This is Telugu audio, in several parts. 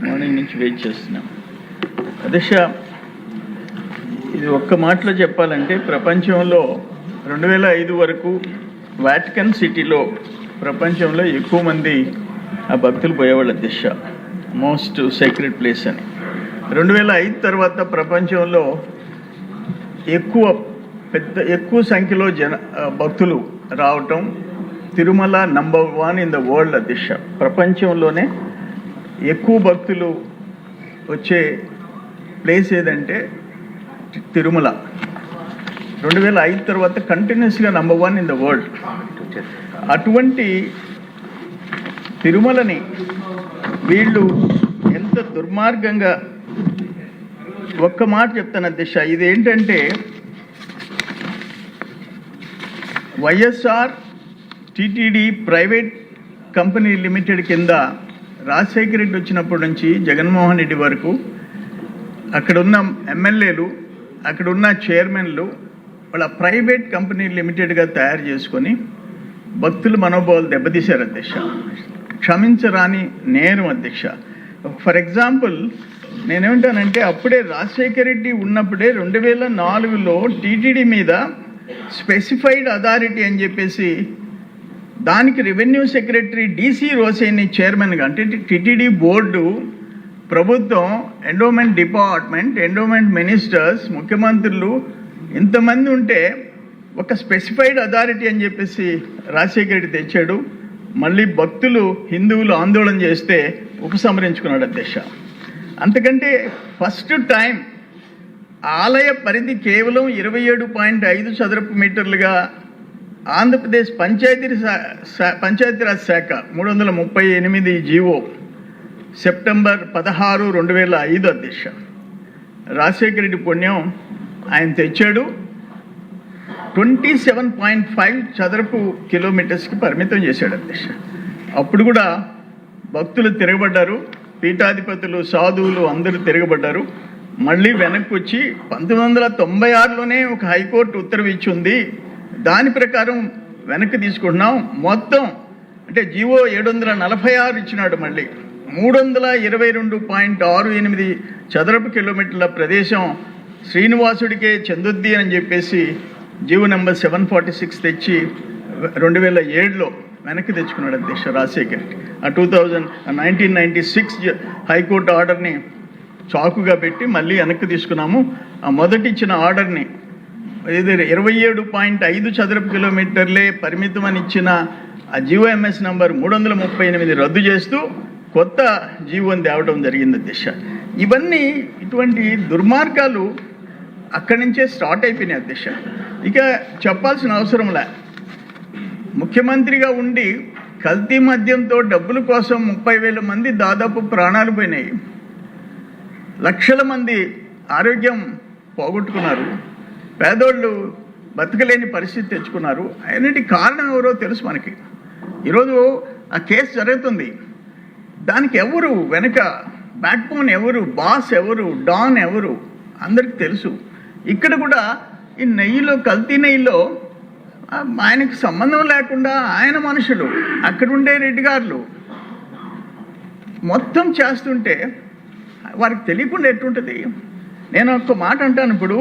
మార్నింగ్ నుంచి వెయిట్ చేస్తున్నాం. అధ్యక్ష, ఇది ఒక్క మాటలో చెప్పాలంటే ప్రపంచంలో 2005 వరకు వాటికన్ సిటీలో ప్రపంచంలో ఎక్కువ మంది ఆ భక్తులు పోయేవాళ్ళు అధ్యక్ష, మోస్ట్ సేక్రెడ్ ప్లేస్ అని. 2005 తర్వాత ప్రపంచంలో ఎక్కువ సంఖ్యలో భక్తులు రావటం, Tirumala number 1 in the world అధ్యక్ష. ప్రపంచంలోనే ఎక్కువ భక్తులు వచ్చే ప్లేస్ ఏదంటే తిరుమల. 2005 తర్వాత కంటిన్యూస్గా నంబర్ 1 ఇన్ ద వరల్డ్. అటువంటి తిరుమలని వీళ్ళు ఎంత దుర్మార్గంగా, ఒక్క మాట చెప్తాను అధ్యక్ష, ఇదేంటంటే YSR TTD private company limited కింద రాజశేఖర రెడ్డి వచ్చినప్పటి నుంచి జగన్మోహన్ రెడ్డి వరకు అక్కడున్న ఎమ్మెల్యేలు, అక్కడున్న చైర్మన్లు వాళ్ళ ప్రైవేట్ కంపెనీ లిమిటెడ్గా తయారు చేసుకొని భక్తుల మనోభావాలు దెబ్బతీశారు అధ్యక్ష. క్షమించరాని నేరం అధ్యక్ష. ఫర్ ఎగ్జాంపుల్ నేనేమంటానంటే, అప్పుడే రాజశేఖర రెడ్డి ఉన్నప్పుడే 2004లో టీటీడీ మీద స్పెసిఫైడ్ అథారిటీ అని చెప్పేసి దానికి రెవెన్యూ సెక్రటరీ డిసి రోసేని చైర్మన్గా, అంటే టీటీడీ బోర్డు, ప్రభుత్వం, ఎండోమెంట్ డిపార్ట్మెంట్, ఎండోమెంట్ మినిస్టర్స్, ముఖ్యమంత్రులు ఇంతమంది ఉంటే ఒక స్పెసిఫైడ్ అథారిటీ అని చెప్పేసి రాజశేఖర రెడ్డి తెచ్చాడు. మళ్ళీ భక్తులు, హిందువులు ఆందోళన చేస్తే ఉపసంహరించుకున్నాడు అధ్యక్ష. అంతకంటే ఫస్ట్ టైం ఆలయ పరిధి కేవలం 27.5 చదరపు మీటర్లుగా ఆంధ్రప్రదేశ్ పంచాయతీరాజ్ శాఖ 338 జీవో సెప్టెంబర్ 16, 2005 అధ్యక్ష. రాజశేఖర రెడ్డి పుణ్యం ఆయన తెచ్చాడు. 27.5 చదరపు కిలోమీటర్స్కి పరిమితం చేశాడు అధ్యక్ష. అప్పుడు కూడా భక్తులు తిరగబడ్డారు, పీఠాధిపతులు, సాధువులు అందరూ తిరగబడ్డారు. మళ్ళీ వెనక్కి వచ్చి 1996లోనే ఒక హైకోర్టు ఉత్తర్వు ఇచ్చింది, దాని ప్రకారం వెనక్కి తీసుకుంటున్నాం. మొత్తం అంటే జీవో 746 ఇచ్చినాడు. మళ్ళీ 322.68 చదరపు కిలోమీటర్ల ప్రదేశం శ్రీనివాసుడికే చెందుద్ది అని చెప్పేసి జీవో నెంబర్ 746 తెచ్చి 2007లో వెనక్కి తెచ్చుకున్నాడు అధ్యక్ష రాజశేఖర్. ఆ 1996 హైకోర్టు ఆర్డర్ని చాకుగా పెట్టి మళ్ళీ వెనక్కి తీసుకున్నాము. ఆ మొదటి ఇచ్చిన ఆర్డర్ని 27.5 చదరపు కిలోమీటర్లే పరిమితం అని ఇచ్చిన ఆ జీవోఎంఎస్ నంబర్ 338 రద్దు చేస్తూ కొత్త జీవోని తేవడం జరిగింది అధ్యక్ష. ఇవన్నీ ఇటువంటి దుర్మార్గాలు అక్కడి నుంచే స్టార్ట్ అయిపోయినాయి అధ్యక్ష. ఇక చెప్పాల్సిన అవసరంలే. ముఖ్యమంత్రిగా ఉండి కల్తీ మద్యంతో డబ్బుల కోసం 30,000 మంది దాదాపు ప్రాణాలు పోయినాయి, లక్షల మంది ఆరోగ్యం పోగొట్టుకున్నారు, పేదోళ్ళు బతకలేని పరిస్థితి తెచ్చుకున్నారు. అన్నిటి కారణం ఎవరో తెలుసు మనకి. ఈరోజు ఆ కేసు జరుగుతుంది, దానికి ఎవరు వెనక బ్యాక్ బోన్ ఎవరు, బాస్ ఎవరు, డాన్ ఎవరు అందరికి తెలుసు. ఇక్కడ కూడా ఈ నెయ్యిలో, కల్తీ నెయ్యిలో ఆయనకు సంబంధం లేకుండా ఆయన మనుషులు, అక్కడుండే రెడ్డి గారులు మొత్తం చేస్తుంటే వారికి తెలియకుండా ఎట్టుంటుంది. నేను ఒక మాట అంటాను. ఇప్పుడు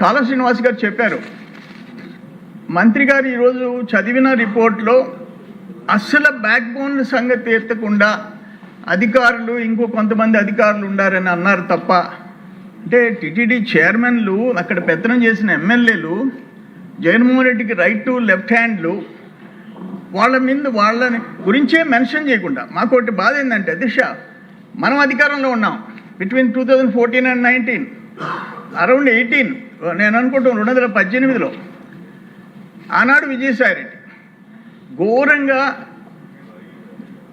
కాళ శ్రీనివాస్ గారు చెప్పారు, మంత్రి గారు ఈరోజు చదివిన రిపోర్ట్లో అస్సలు బ్యాక్ బోన్ సంగతి ఎత్తకుండా అధికారులు, ఇంకో కొంతమంది అధికారులు ఉండారని అన్నారు తప్ప, అంటే టీటీడీ చైర్మన్లు, అక్కడ పెత్తనం చేసిన ఎమ్మెల్యేలు, జగన్మోహన్ రెడ్డికి రైట్ టు లెఫ్ట్ హ్యాండ్లు, వాళ్ళని గురించే మెన్షన్ చేయకుండా. మాకు ఒకటి బాధ ఏంటంటే దిశ, మనం అధికారంలో ఉన్నాం బిట్వీన్ 2014 and 19, అరౌండ్ 18, నేను అనుకుంటాం 2018లో ఆనాడు విజయసాయిరెడ్డి ఘోరంగా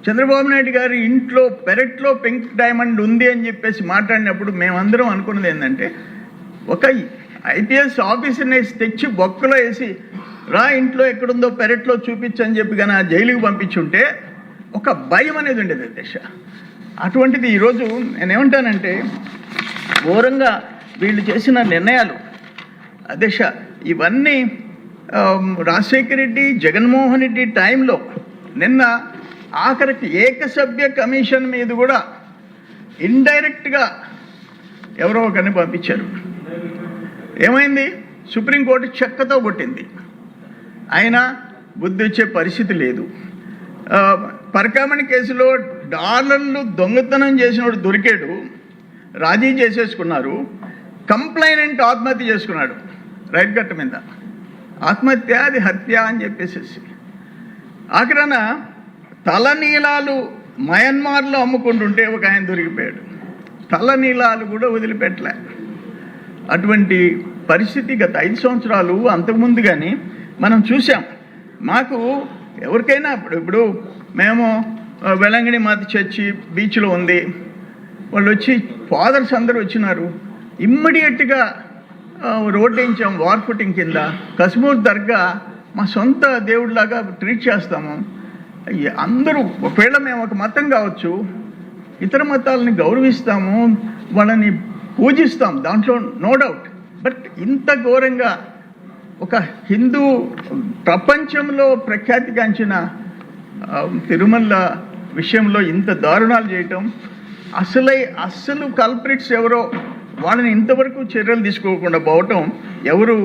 చంద్రబాబు నాయుడు గారి ఇంట్లో పెరట్లో పింక్ డైమండ్ ఉంది అని చెప్పేసి మాట్లాడినప్పుడు మేమందరం అనుకున్నది ఏంటంటే, ఒక ఐపీఎస్ ఆఫీసర్ని తెచ్చి బొక్కలో వేసి రా ఇంట్లో ఎక్కడుందో పెరట్లో చూపించని చెప్పి కానీ జైలుకి పంపించుంటే ఒక భయం అనేది ఉండేది అధ్యక్ష. అటువంటిది ఈరోజు నేనేమంటానంటే, ఘోరంగా వీళ్ళు చేసిన నిర్ణయాలు అధ్యక్ష, ఇవన్నీ రాజశేఖర రెడ్డి, జగన్మోహన్ రెడ్డి టైంలో నిన్న ఆఖరికి ఏకసభ్య కమిషన్ మీద కూడా ఇండైరెక్ట్గా ఎవరో ఒకరిని పంపించారు. ఏమైంది? సుప్రీంకోర్టు చెక్కతో కొట్టింది. అయినా బుద్ధి వచ్చే పరిస్థితి లేదు. పరకామణి కేసులో డాలర్లు దొంగతనం చేసినోడు దొరికాడు, రాజీ చేసేసుకున్నారు. కంప్లైనెంట్ ఆత్మహత్య చేసుకున్నాడు రైట్ కట్ట మీద. ఆత్మహత్య, అది హత్య అని చెప్పేసేసి ఆఖరణ తలనీలాలు మయన్మార్లో అమ్ముకుంటుంటే ఒక ఆయన దొరికిపోయాడు. తలనీలాలు కూడా వదిలిపెట్టలే. అటువంటి పరిస్థితి గత 5 సంవత్సరాలు అంతకుముందు కానీ మనం చూసాం. మాకు ఎవరికైనా ఇప్పుడు మేము వెలంగిణి మాత చర్చి బీచ్లో ఉంది, వాళ్ళు వచ్చి ఫాదర్స్ అందరూ వచ్చినారు. ఇమ్మీడియట్గా రోడ్ వేయించాం వార్ ఫుటింగ్ కింద. కశ్మూర్ దర్గా మా సొంత దేవుడిలాగా ట్రీట్ చేస్తాము. అందరూ ఒకవేళ మేము ఒక మతం కావచ్చు, ఇతర మతాలని గౌరవిస్తాము, వాళ్ళని పూజిస్తాం, దాంట్లో నో డౌట్. బట్ ఇంత ఘోరంగా ఒక హిందూ ప్రపంచంలో ప్రఖ్యాతిగాంచిన తిరుమల విషయంలో ఇంత దారుణాలు చేయటం, అసలు కల్ప్రిట్స్ ఎవరో వాళ్ళని ఇంతవరకు చర్యలు తీసుకోకుండా పోవటం ఎవరు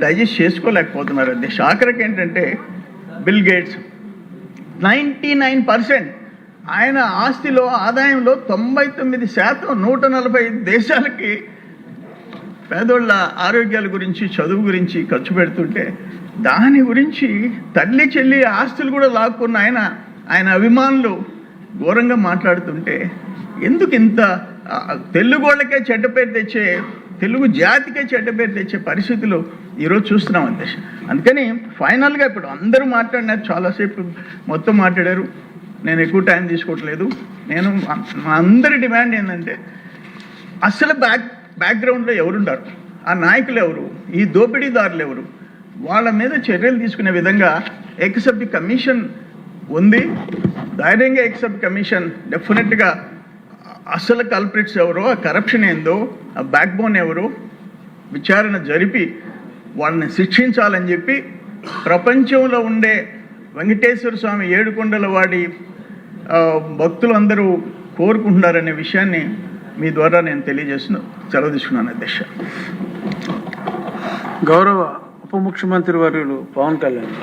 డైజెస్ట్ చేసుకోలేకపోతున్నారు. అది షాకరకి ఏంటంటే బిల్ గేట్స్ 99% ఆయన ఆస్తిలో ఆదాయంలో 99% 145 దేశాలకి పేదోళ్ళ ఆరోగ్యాల గురించి చదువు గురించి ఖర్చు పెడుతుంటే, దాని గురించి తల్లి చెల్లి ఆస్తులు కూడా లాక్కున్న ఆయన అభిమానులు ఘోరంగా మాట్లాడుతుంటే, ఎందుకు ఇంత తెలుగోళ్ళకే చెడ్డ పేరు తెచ్చే, తెలుగు జాతికే చెడ్డ పేరు తెచ్చే పరిస్థితులు ఈరోజు చూస్తున్నాం అధ్యక్ష. అందుకని ఫైనల్గా ఇప్పుడు అందరూ మాట్లాడినారు, చాలాసేపు మొత్తం మాట్లాడారు, నేను ఎక్కువ టైం తీసుకోవట్లేదు. నేను మా అందరి డిమాండ్ ఏంటంటే, అసలు బ్యాక్గ్రౌండ్లో ఎవరుంటారు, ఆ నాయకులు ఎవరు, ఈ దోపిడీదారులు ఎవరు, వాళ్ళ మీద చర్యలు తీసుకునే విధంగా ఎక్సెప్ట్ కమిషన్ ఉంది. ధైర్యంగా ఎక్సెప్ట్ కమిషన్ డెఫినెట్గా అసలు కల్ప్రిట్స్ ఎవరో, ఆ కరప్షన్ ఏందో, ఆ బ్యాక్ బోన్ ఎవరో విచారణ జరిపి వాళ్ళని శిక్షించాలని చెప్పి ప్రపంచంలో ఉండే వెంకటేశ్వర స్వామి ఏడుకొండల వాడి భక్తులు అందరూ కోరుకుంటున్నారనే విషయాన్ని మీ ద్వారా నేను సెలవు తీసుకున్నాను అధ్యక్ష. గౌరవ ఉప ముఖ్యమంత్రి వర్యులు పవన్ కళ్యాణ్